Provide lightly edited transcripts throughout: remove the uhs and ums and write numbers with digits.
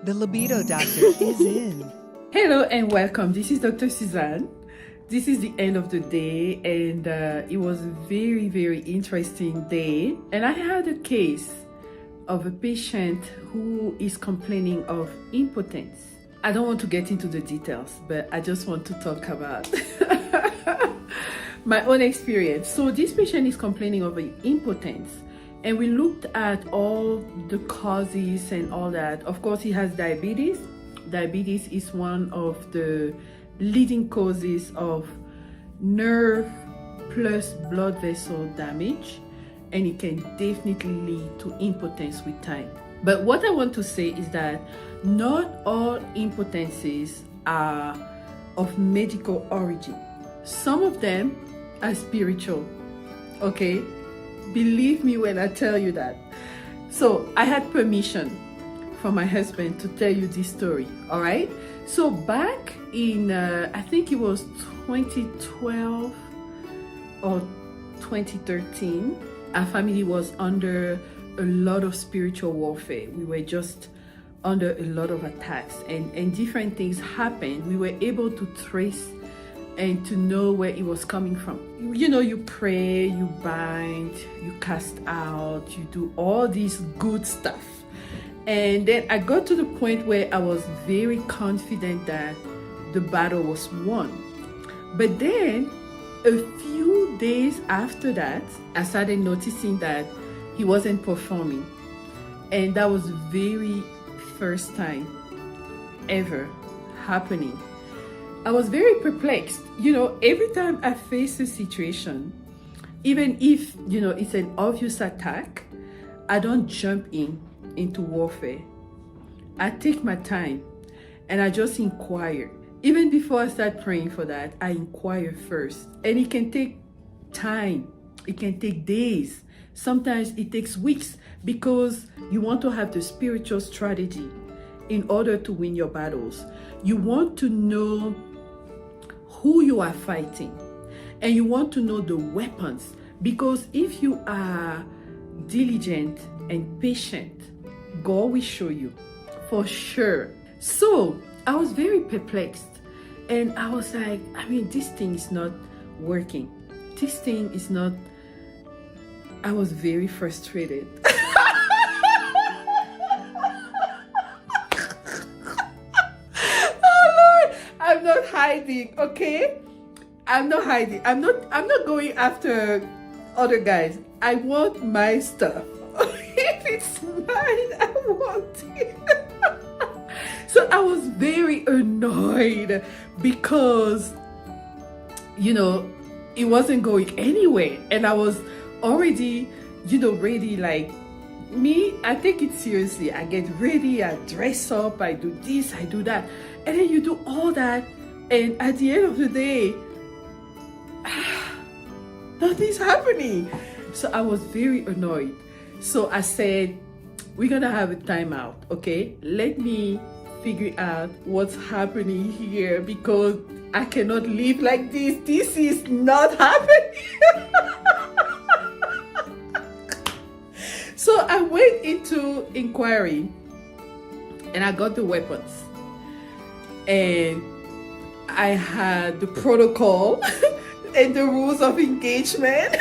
The Libido Doctor is in. Hello and welcome. This is Dr. Suzanne. This is the end of the day, and it was a very, very interesting day. And I had a case of a patient who is complaining of impotence. I don't want to get into the details, but I just want to talk about my own experience. So this patient is complaining of impotence, and we looked at all the causes and all that. Of course, he has diabetes. Diabetes is one of the leading causes of nerve plus blood vessel damage, and it can definitely lead to impotence with time. But what I want to say is that not all impotences are of medical origin. Some of them are spiritual, okay? Believe me when I tell you that. So I had permission from my husband to tell you this story, all right? So back in, I think it was 2012 or 2013, our family was under a lot of spiritual warfare. We were just under a lot of attacks, and different things happened. We were able to trace and to know where it was coming from. You know, you pray, you bind, you cast out, you do all this good stuff. And then I got to the point where I was very confident that the battle was won. But then a few days after that, I started noticing that he wasn't performing. And that was the very first time ever happening. I was very perplexed. You know, every time I face a situation, even if, you know, it's an obvious attack, I don't jump into warfare. I take my time and I just inquire. Even before I start praying for that, I inquire first. And it can take time. It can take days. Sometimes it takes weeks, because you want to have the spiritual strategy in order to win your battles. You want to know who you are fighting, and you want to know the weapons, because if you are diligent and patient, God will show you for sure. So I was very perplexed, and I was like, this thing is not working. This thing is not. I was very frustrated. I'm not hiding, okay? I'm not hiding. I'm not going after other guys. I want my stuff. If it's mine, I want it. So I was very annoyed because, you know, it wasn't going anywhere. And I was already, you know, ready. Like me, I take it seriously. I get ready, I dress up, I do this, I do that. And then you do all that, and at the end of the day, nothing's happening. So I was very annoyed. So I said, we're gonna have a timeout, okay? Let me figure out what's happening here, because I cannot live like this. This is not happening. So I went into inquiry and I got the weapons. And I had the protocol and the rules of engagement.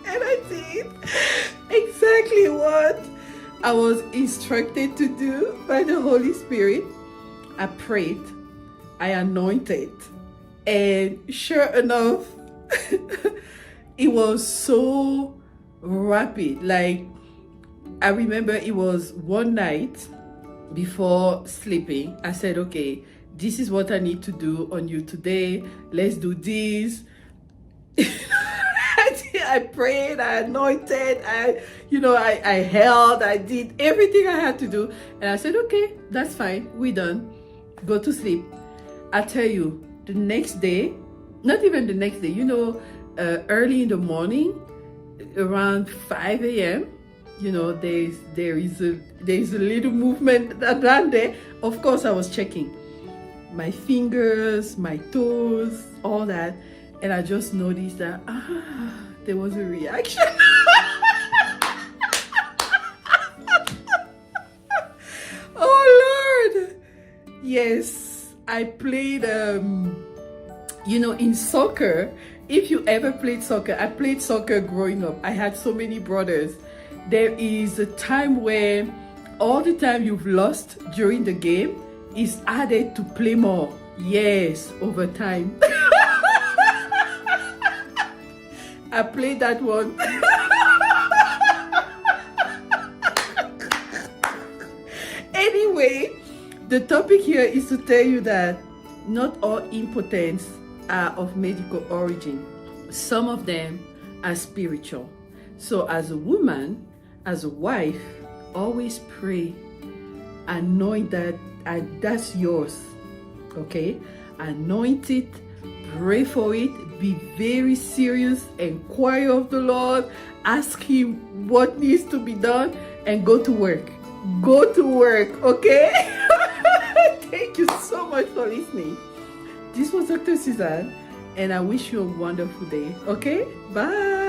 And I did exactly what I was instructed to do by the Holy Spirit. I prayed, I anointed, and sure enough, it was so rapid. Like, I remember it was one night before sleeping. I said, okay, this is what I need to do on you today. Let's do this. I prayed, I anointed, I held, I did everything I had to do. And I said, okay, that's fine. We're done. Go to sleep. I tell you, the next day, not even the next day, early in the morning, around 5 a.m., you know, there is a little movement around there. Of course, I was checking my fingers, my toes, all that, and I just noticed that there was a reaction. I played, in soccer. If you ever played soccer, I played soccer growing up. I had so many brothers. There is a time where all the time you've lost during the game is added to play more. Yes, over time. I played that one. Anyway, the topic here is to tell you that not all impotence are of medical origin. Some of them are spiritual. So as a woman, as a wife, always pray and know that that's yours. Okay? Anoint it, pray for it, be very serious, inquire of the Lord, ask Him what needs to be done, and go to work. Go to work, okay? Thank you so much for listening. This was Dr. Suzanne, and I wish you a wonderful day, okay? Bye.